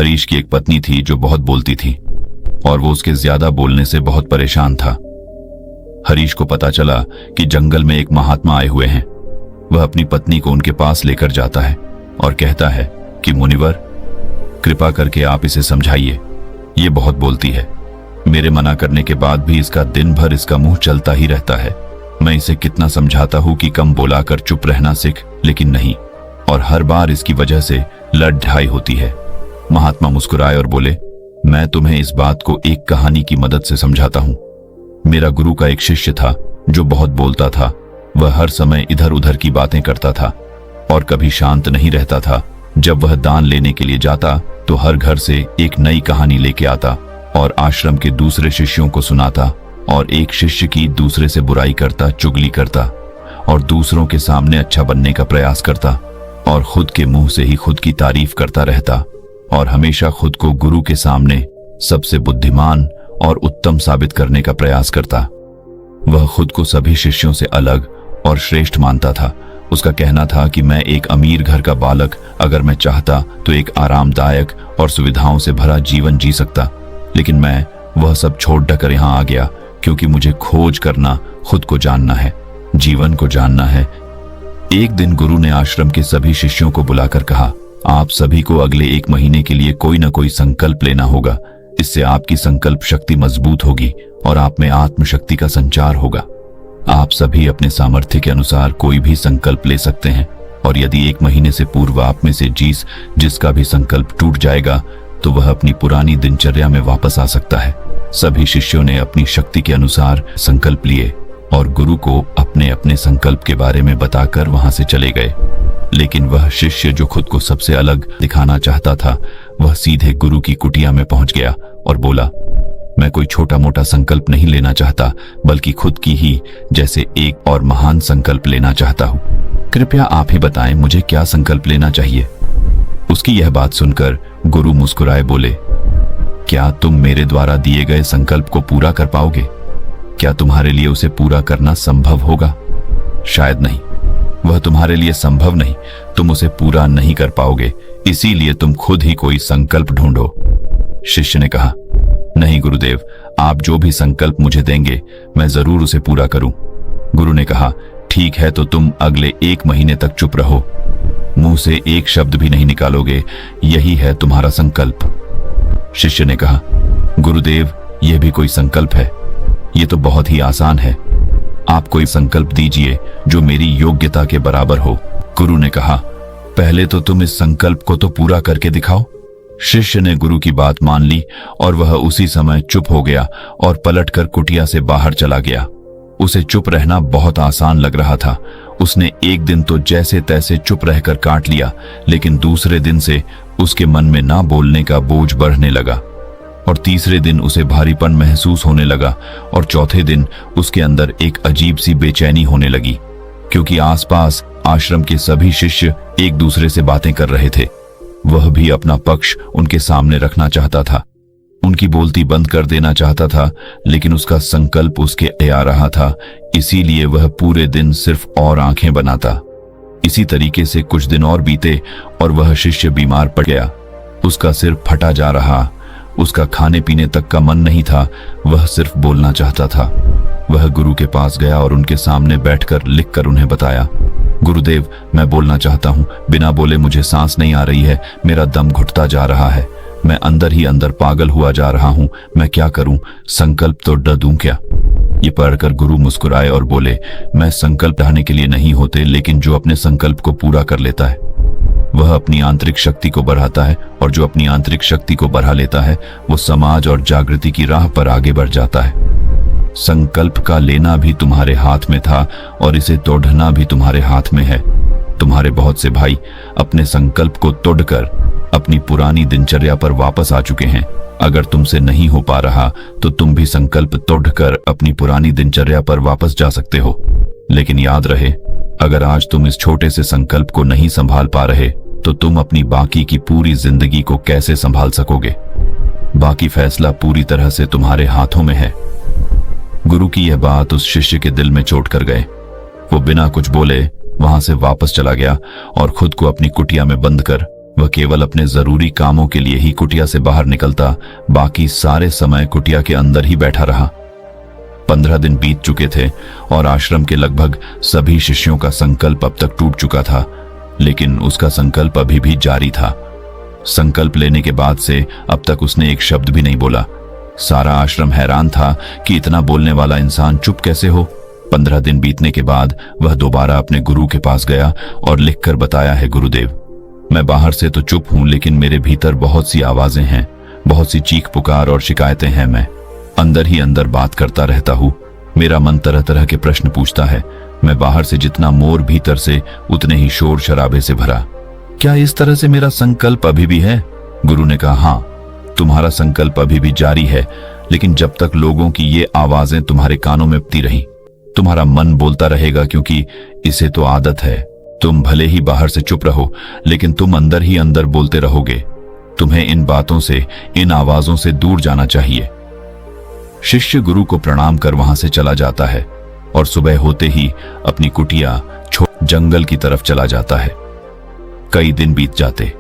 हरीश की एक पत्नी थी जो बहुत बोलती थी और वो उसके ज्यादा बोलने से बहुत परेशान था। हरीश को पता चला कि जंगल में एक महात्मा आए हुए हैं। वह अपनी पत्नी को उनके पास लेकर जाता है और कहता है कि मुनिवर, कृपा करके आप इसे समझाइए, ये बहुत बोलती है। मेरे मना करने के बाद भी इसका दिन भर इसका मुंह चलता ही रहता है। मैं इसे कितना समझाता हूं कि कम बोलाकर चुप रहना सीख, लेकिन नहीं, और हर बार इसकी वजह से लड़ ढाई होती है। महात्मा मुस्कुराए और बोले, मैं तुम्हें इस बात को एक कहानी की मदद से समझाता हूं। मेरा गुरु का एक शिष्य था जो बहुत बोलता था। वह हर समय इधर उधर की बातें करता था और कभी शांत नहीं रहता था। जब वह दान लेने के लिए जाता तो हर घर से एक नई कहानी लेके आता और आश्रम के दूसरे शिष्यों को सुनाता, और एक शिष्य की दूसरे से बुराई करता, चुगली करता और दूसरों के सामने अच्छा बनने का प्रयास करता और खुद के मुंह से ही खुद की तारीफ करता रहता और हमेशा खुद को गुरु के सामने सबसे बुद्धिमान और उत्तम साबित करने का प्रयास करता। वह खुद को सभी शिष्यों से अलग और श्रेष्ठ मानता था। उसका कहना था कि मैं एक अमीर घर का बालक अगर मैं चाहता तो एक आरामदायक और सुविधाओं से भरा जीवन जी सकता, लेकिन मैं वह सब छोड़ कर यहाँ आ गया क्योंकि मुझे खोज करना, खुद को जानना है, जीवन को जानना है। एक दिन गुरु ने आश्रम के सभी शिष्यों को बुलाकर कहा, आप सभी को अगले 1 महीने के लिए कोई न कोई संकल्प लेना होगा। इससे आपकी संकल्प शक्ति मजबूत होगी और आप में आत्मशक्ति का संचार होगा। आप सभी अपने सामर्थ्य के अनुसार कोई भी संकल्प ले सकते हैं, और यदि 1 महीने से पूर्व आप में से जिसका भी संकल्प टूट जाएगा तो वह अपनी पुरानी दिनचर्या में वापस आ सकता है। सभी शिष्यों ने अपनी शक्ति के अनुसार संकल्प लिए और गुरु को अपने अपने संकल्प के बारे में बताकर वहां से चले गए। लेकिन वह शिष्य जो खुद को सबसे अलग दिखाना चाहता था, वह सीधे गुरु की कुटिया में पहुंच गया और बोला, मैं कोई छोटा मोटा संकल्प नहीं लेना चाहता, बल्कि खुद की ही जैसे एक और महान संकल्प लेना चाहता हूं। कृपया आप ही बताएं मुझे क्या संकल्प लेना चाहिए। उसकी यह बात सुनकर गुरु मुस्कुराए बोले, क्या तुम मेरे द्वारा दिए गए संकल्प को पूरा कर पाओगे? क्या तुम्हारे लिए उसे पूरा करना संभव होगा? शायद नहीं, वह तुम्हारे लिए संभव नहीं, तुम उसे पूरा नहीं कर पाओगे, इसीलिए तुम खुद ही कोई संकल्प ढूंढो। शिष्य ने कहा, नहीं गुरुदेव, आप जो भी संकल्प मुझे देंगे मैं जरूर उसे पूरा करूं। गुरु ने कहा, ठीक है, तो तुम अगले 1 महीने तक चुप रहो, मुंह से एक शब्द भी नहीं निकालोगे, यही है तुम्हारा संकल्प। शिष्य ने कहा, गुरुदेव, यह भी कोई संकल्प है? ये तो बहुत ही आसान है, आप कोई संकल्प दीजिए जो मेरी योग्यता के बराबर हो। गुरु ने कहा, पहले तो तुम इस संकल्प को तो पूरा करके दिखाओ। शिष्य ने गुरु की बात मान ली और वह उसी समय चुप हो गया और पलटकर कुटिया से बाहर चला गया। उसे चुप रहना बहुत आसान लग रहा था। उसने एक दिन तो जैसे तैसे चुप रहकर काट लिया, लेकिन दूसरे दिन से उसके मन में ना बोलने का बोझ बढ़ने लगा, और तीसरे दिन उसे भारीपन महसूस होने लगा, और चौथे दिन उसके अंदर एक अजीब सी बेचैनी होने लगी, क्योंकि आसपास आश्रम के सभी शिष्य एक दूसरे से बातें कर रहे थे। वह भी अपना पक्ष उनके सामने रखना चाहता था, उनकी बोलती बंद कर देना चाहता था, लेकिन उसका संकल्प उसके आ रहा था, इसीलिए वह पूरे दिन सिर्फ और आंखें बनाता। इसी तरीके से कुछ दिन और बीते और वह शिष्य बीमार पड़ गया। उसका सिर फटा जा रहा, उसका खाने पीने तक का मन नहीं था, वह सिर्फ बोलना चाहता था। वह गुरु के पास गया और उनके सामने बैठकर लिखकर उन्हें बताया, गुरुदेव, मैं बोलना चाहता हूँ, बिना बोले मुझे सांस नहीं आ रही है, मेरा दम घुटता जा रहा है, मैं अंदर ही अंदर पागल हुआ जा रहा हूँ, मैं क्या करूँ? संकल्प तो ड दूं क्या? ये पढ़कर गुरु मुस्कुराए और बोले, मैं संकल्प ढाने के लिए नहीं होते, लेकिन जो अपने संकल्प को पूरा कर लेता है वह अपनी आंतरिक शक्ति को बढ़ाता है, और जो अपनी आंतरिक शक्ति को बढ़ा लेता है वो समाज और जागृति की राह पर आगे बढ़ जाता है। संकल्प का लेना भी तुम्हारे हाथ में था और इसे तोड़ना भी तुम्हारे हाथ में है। तुम्हारे बहुत से भाई अपने संकल्प को तोड़कर अपनी पुरानी दिनचर्या पर वापस आ चुके हैं। अगर तुमसे नहीं हो पा रहा तो तुम भी संकल्प तोड़कर अपनी पुरानी दिनचर्या पर वापस जा सकते हो। लेकिन याद रहे, अगर आज तुम इस छोटे से संकल्प को नहीं संभाल पा रहे तो तुम अपनी बाकी की पूरी जिंदगी को कैसे संभाल सकोगे? बाकी फैसला पूरी तरह से तुम्हारे हाथों में है। गुरु की यह बात उस शिष्य के दिल में चोट कर गए। वो बिना कुछ बोले वहां से वापस चला गया और खुद को अपनी कुटिया में बंद कर वह केवल अपने जरूरी कामों के लिए ही कुटिया से बाहर निकलता, बाकी सारे समय कुटिया के अंदर ही बैठा रहा। 15 दिन बीत चुके थे और आश्रम के लगभग सभी शिष्यों का संकल्प अब तक टूट चुका था, लेकिन उसका संकल्प अभी भी जारी था। संकल्प लेने के बाद से अब तक उसने एक शब्द भी नहीं बोला। सारा आश्रम हैरान था कि इतना बोलने वाला इंसान चुप कैसे हो। 15 दिन बीतने के बाद वह दोबारा अपने गुरु के पास गया और लिखकर बताया है, गुरुदेव, मैं बाहर से तो चुप हूं, लेकिन मेरे भीतर बहुत सी आवाजें हैं, बहुत सी चीख पुकार और शिकायतें हैं। मैं अंदर ही अंदर बात करता रहता हूं। मेरा मन तरह तरह के प्रश्न पूछता है। मैं बाहर से जितना मोर, भीतर से उतने ही शोर शराबे से भरा। क्या इस तरह से मेरा संकल्प अभी भी है? गुरु ने कहा, हाँ, तुम्हारा संकल्प अभी भी जारी है, लेकिन जब तक लोगों की ये आवाजें तुम्हारे कानों में उठती रही, तुम्हारा मन बोलता रहेगा, क्योंकि इसे तो आदत है। तुम भले ही बाहर से चुप रहो, लेकिन तुम अंदर ही अंदर बोलते रहोगे। तुम्हें इन बातों से, इन आवाजों से दूर जाना चाहिए। शिष्य गुरु को प्रणाम कर वहां से चला जाता है और सुबह होते ही अपनी कुटिया छोड़ जंगल की तरफ चला जाता है। कई दिन बीत जाते,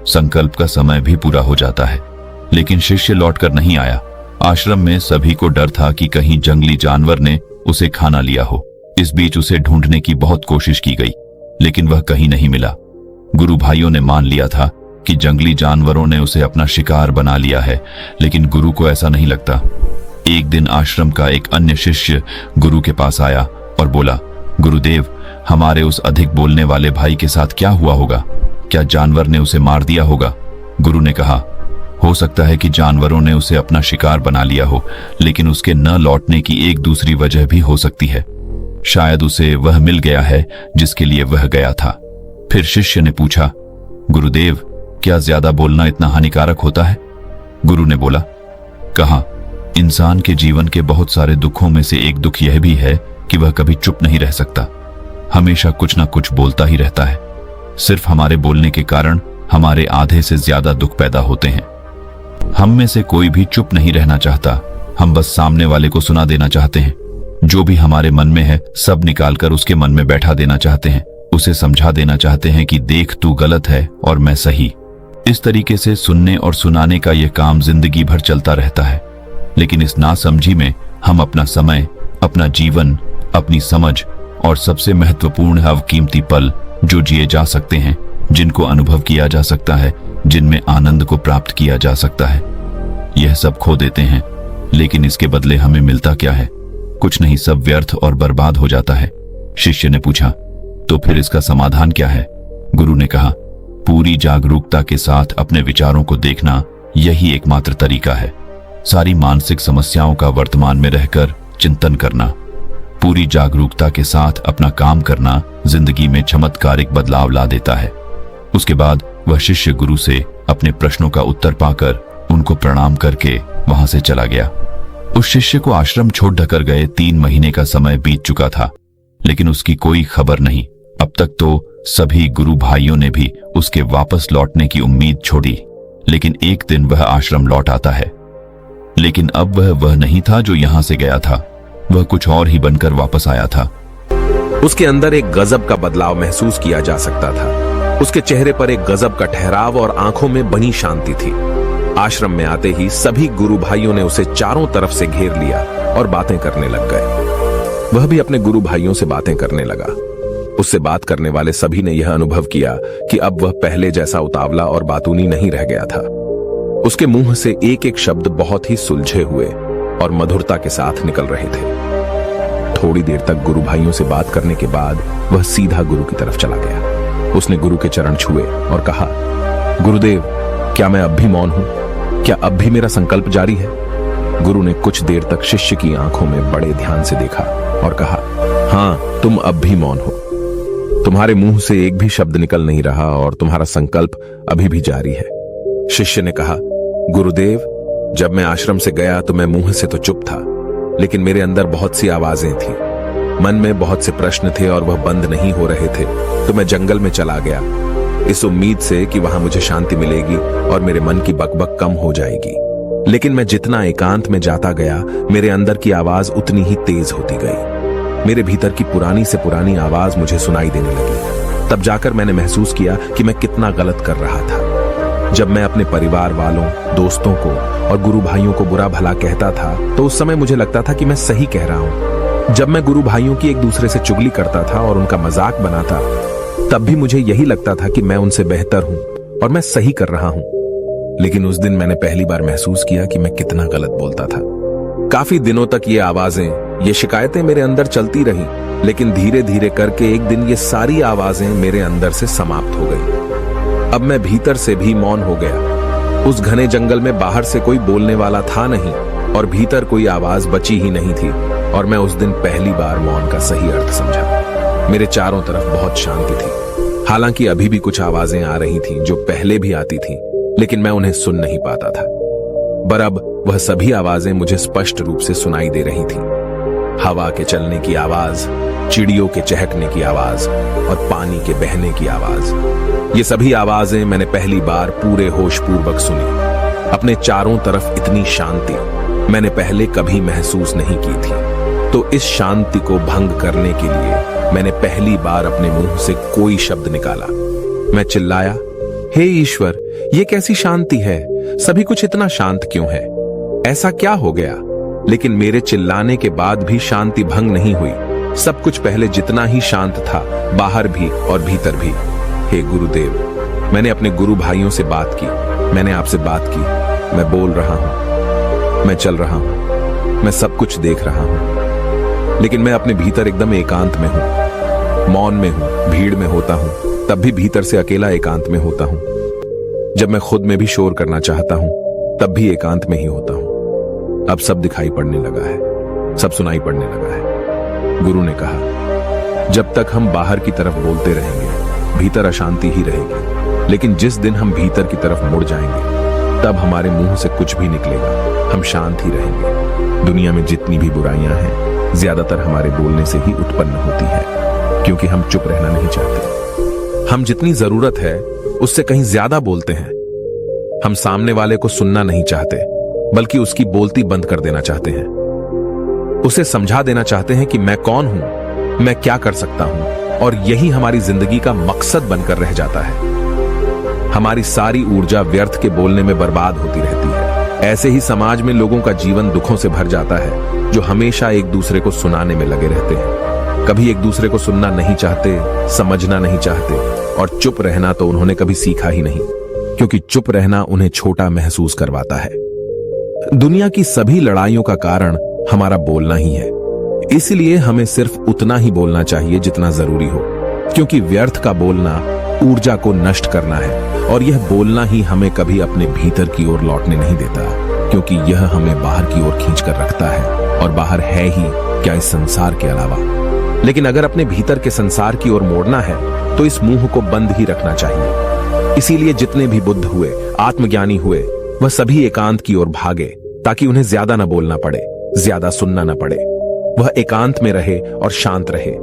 संकल्प का समय भी पूरा हो जाता है, लेकिन शिष्य लौटकर नहीं आया। आश्रम में सभी को डर था कि कहीं जंगली जानवर ने उसे खाना लिया हो। इस बीच उसे ढूंढने की बहुत कोशिश की गई, लेकिन वह कहीं नहीं मिला। गुरु भाइयों ने मान लिया था कि जंगली जानवरों ने उसे अपना शिकार बना लिया है, लेकिन गुरु को ऐसा नहीं लगता। एक दिन आश्रम का एक अन्य शिष्य गुरु के पास आया और बोला, गुरुदेव, हमारे उस अधिक बोलने वाले भाई के साथ क्या हुआ होगा? क्या जानवर ने उसे मार दिया होगा? गुरु ने कहा, हो सकता है कि जानवरों ने उसे अपना शिकार बना लिया हो, लेकिन उसके न लौटने की एक दूसरी वजह भी हो सकती है। शायद उसे वह मिल गया है जिसके लिए वह गया था। फिर शिष्य ने पूछा, गुरुदेव, क्या ज्यादा बोलना इतना हानिकारक होता है? गुरु ने बोला, कहा, इंसान के जीवन के बहुत सारे दुखों में से एक दुख यह भी है कि वह कभी चुप नहीं रह सकता, हमेशा कुछ ना कुछ बोलता ही रहता है। सिर्फ हमारे बोलने के कारण हमारे आधे से ज्यादा दुख पैदा होते हैं। हम में से कोई भी चुप नहीं रहना चाहता, हम बस सामने वाले को सुना देना चाहते हैं। जो भी हमारे मन में है सब निकालकर उसके मन में बैठा देना चाहते हैं, उसे समझा देना चाहते हैं कि देख, तू गलत है और मैं सही। इस तरीके से सुनने और सुनाने का यह काम जिंदगी भर चलता रहता है, लेकिन इस नासमझी में हम अपना समय, अपना जीवन, अपनी समझ और सबसे महत्वपूर्ण अवकीमती पल जो जिए जा सकते हैं, जिनको अनुभव किया जा सकता है, जिनमें आनंद को प्राप्त किया जा सकता है, यह सब खो देते हैं। लेकिन इसके बदले हमें मिलता क्या है? कुछ नहीं, सब व्यर्थ और बर्बाद हो जाता है। शिष्य ने पूछा, तो फिर इसका समाधान क्या है? गुरु ने कहा, पूरी जागरूकता के साथ अपने विचारों को देखना, यही एकमात्र तरीका है। सारी मानसिक समस्याओं का वर्तमान में रहकर चिंतन करना, पूरी जागरूकता के साथ अपना काम करना जिंदगी में चमत्कारिक बदलाव ला देता है। उसके बाद वह शिष्य गुरु से अपने प्रश्नों का उत्तर पाकर उनको प्रणाम करके वहां से चला गया। उस शिष्य को आश्रम छोड़ ढकर गए 3 महीने का समय बीत चुका था, लेकिन उसकी कोई खबर नहीं। अब तक तो सभी गुरु भाइयों ने भी उसके वापस लौटने की उम्मीद छोड़ी, लेकिन एक दिन वह आश्रम लौट आता है। लेकिन अब वह नहीं था जो यहां से गया था, वह कुछ और ही बनकर वापस आया था। उसके अंदर एक गजब का बदलाव महसूस किया जा सकता था। उसके चेहरे पर एक गजब का ठहराव और आंखों में बनी शांति थी। आश्रम में आते ही सभी गुरु भाइयों ने उसे चारों तरफ से घेर लिया और बातें करने लग गए। वह भी अपने गुरु भाइयों से बातें करने लगा। उससे बात करने वाले सभी ने यह अनुभव किया कि अब वह पहले जैसा उतावला और बातूनी नहीं रह गया था। उसके मुंह से एक एक शब्द बहुत ही सुलझे हुए और मधुरता के साथ निकल रहे थे। थोड़ी देर तक गुरु भाइयों से बात करने के बाद वह सीधा गुरु की तरफ चला गया। उसने गुरु के चरण छुए और कहा, गुरुदेव, क्या मैं अब भी मौन हूं? क्या अब भी मेरा संकल्प जारी है? गुरु ने कुछ देर तक शिष्य की आंखों में बड़े ध्यान से देखा और कहा, हां, तुम अब भी मौन हो। तुम्हारे मुंह से एक भी शब्द निकल नहीं रहा और तुम्हारा संकल्प अभी भी जारी है। शिष्य ने कहा, गुरुदेव, जब मैं आश्रम से गया तो मैं मुंह से तो चुप था, लेकिन मेरे अंदर बहुत सी आवाजें थी। मन में बहुत से प्रश्न थे और वह बंद नहीं हो रहे थे, तो मैं जंगल में चला गया, इस उम्मीद से कि वहां मुझे शांति मिलेगी और मेरे मन की बकबक कम हो जाएगी। लेकिन मैं जितना एकांत में जाता गया, मेरे अंदर की आवाज उतनी ही तेज होती गई। मेरे भीतर की पुरानी से पुरानी आवाज मुझे सुनाई देने लगी। तब जाकर मैंने महसूस किया कि मैं कितना गलत कर रहा था। जब मैं अपने परिवार वालों, दोस्तों को और गुरु भाइयों को बुरा भला कहता था तो उस समय मुझे लगता था कि मैं सही कह रहा हूं। जब मैं गुरु भाइयों की एक दूसरे से चुगली करता था और उनका मजाक बनाता, तब भी मुझे यही लगता था कि मैं उनसे बेहतर हूं और मैं सही कर रहा हूं। लेकिन उस दिन मैंने पहली बार महसूस किया कि मैं कितना गलत बोलता था। काफी दिनों तक ये आवाजें, ये शिकायतें मेरे अंदर चलती रहीं, लेकिन धीरे धीरे करके एक दिन ये सारी आवाजें मेरे अंदर से समाप्त हो गई। अब मैं भीतर से भी मौन हो गया। उस घने जंगल में बाहर से कोई बोलने वाला था नहीं और भीतर कोई आवाज बची ही नहीं थी, और मैं उस दिन पहली बार मौन का सही अर्थ समझा। मेरे चारों तरफ बहुत शांति थी। हालांकि अभी भी कुछ आवाजें आ रही थीं जो पहले भी आती थीं, लेकिन मैं उन्हें सुन नहीं पाता था। पर अब वह सभी आवाजें मुझे स्पष्ट रूप से सुनाई दे रही थीं। हवा के चलने की आवाज, चिड़ियों के चहकने की आवाज और पानी के बहने की आवाज। ये सभी आवाजें मैंने पहली बार पूरे होशपूर्वक सुनी। अपने चारों तरफ इतनी शांति मैंने पहले कभी महसूस नहीं की थी। तो इस शांति को भंग करने के लिए मैंने पहली बार अपने मुंह से कोई शब्द निकाला। मैं चिल्लाया, हे ईश्वर, ये कैसी शांति है? सभी कुछ इतना शांत क्यों है? ऐसा क्या हो गया? लेकिन मेरे चिल्लाने के बाद भी शांति भंग नहीं हुई। सब कुछ पहले जितना ही शांत था, बाहर भी और भीतर भी। हे गुरुदेव, मैंने अपने गुरु भाइयों से बात की, मैंने आपसे बात की। मैं बोल रहा हूं, मैं चल रहा हूं, मैं सब कुछ देख रहा हूं, लेकिन मैं अपने भीतर एकदम एकांत में हूं, मौन में हूं। भीड़ में होता हूं तब भी भीतर से अकेला एकांत में होता हूं। जब मैं खुद में भी शोर करना चाहता हूं तब भी एकांत में ही होता हूं। अब सब दिखाई पड़ने लगा है, सब सुनाई पड़ने लगा है। गुरु ने कहा, जब तक हम बाहर की तरफ बोलते रहेंगे भीतर अशांति ही रहेगी, लेकिन जिस दिन हम भीतर की तरफ मुड़ जाएंगे तब हमारे मुंह से कुछ भी निकलेगा, हम शांत ही रहेंगे। दुनिया में जितनी भी बुराइयां हैं ज्यादातर हमारे बोलने से ही उत्पन्न होती है, क्योंकि हम चुप रहना नहीं चाहते। हम जितनी जरूरत है उससे कहीं ज्यादा बोलते हैं। हम सामने वाले को सुनना नहीं चाहते, बल्कि उसकी बोलती बंद कर देना चाहते हैं। उसे समझा देना चाहते हैं कि मैं कौन हूं, मैं क्या कर सकता हूं, और यही हमारी जिंदगी का मकसद बनकर रह जाता है। हमारी सारी ऊर्जा व्यर्थ के बोलने में बर्बाद होती रहती है। ऐसे ही समाज में लोगों का जीवन दुखों से भर जाता है, जो हमेशा एक दूसरे को सुनाने में लगे रहते हैं। कभी एक दूसरे को सुनना नहीं चाहते, समझना नहीं चाहते, और चुप रहना तो उन्होंने कभी सीखा ही नहीं, क्योंकि चुप रहना उन्हें छोटा महसूस करवाता है। दुनिया की सभी लड़ाइयों का कारण हमारा बोलना ही है। इसलिए हमें सिर्फ उतना ही बोलना चाहिए जितना जरूरी हो, क्योंकि व्यर्थ का बोलना ऊर्जा को नष्ट करना है, और यह बोलना ही हमें कभी अपने भीतर की ओर लौटने नहीं देता, क्योंकि यह हमें बाहर की ओर खींच कर रखता है, और बाहर है ही क्या इस संसार के अलावा। लेकिन अगर अपने भीतर के संसार की ओर मोड़ना है तो इस मुंह को बंद ही रखना चाहिए। इसीलिए जितने भी बुद्ध हुए, आत्मज्ञानी हुए, वह सभी एकांत की ओर भागे, ताकि उन्हें ज्यादा न बोलना पड़े, ज्यादा सुनना न पड़े। वह एकांत में रहे और शांत रहे,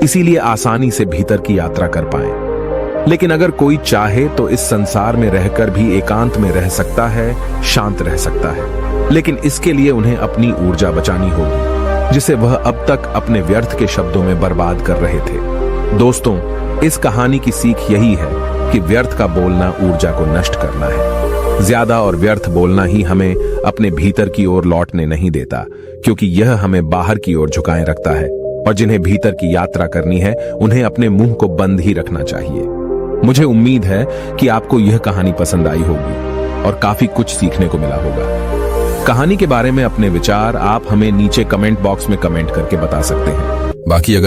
इसीलिए आसानी से भीतर की यात्रा कर पाए। लेकिन अगर कोई चाहे तो इस संसार में रहकर भी एकांत में रह सकता है, शांत रह सकता है, लेकिन इसके लिए उन्हें अपनी ऊर्जा बचानी होगी, जिसे वह अब तक अपने व्यर्थ के शब्दों में बर्बाद कर रहे थे। दोस्तों, इस कहानी की सीख यही है कि व्यर्थ का बोलना ऊर्जा को नष्ट करना है। ज्यादा और व्यर्थ बोलना ही हमें अपने भीतर की ओर लौटने नहीं देता, क्योंकि यह हमें बाहर की ओर झुकाए रखता है, और जिन्हें भीतर की यात्रा करनी है उन्हें अपने मुंह को बंद ही रखना चाहिए। मुझे उम्मीद है कि आपको यह कहानी पसंद आई होगी और काफी कुछ सीखने को मिला होगा। कहानी के बारे में अपने विचार आप हमें नीचे कमेंट बॉक्स में कमेंट करके बता सकते हैं। बाकी अगर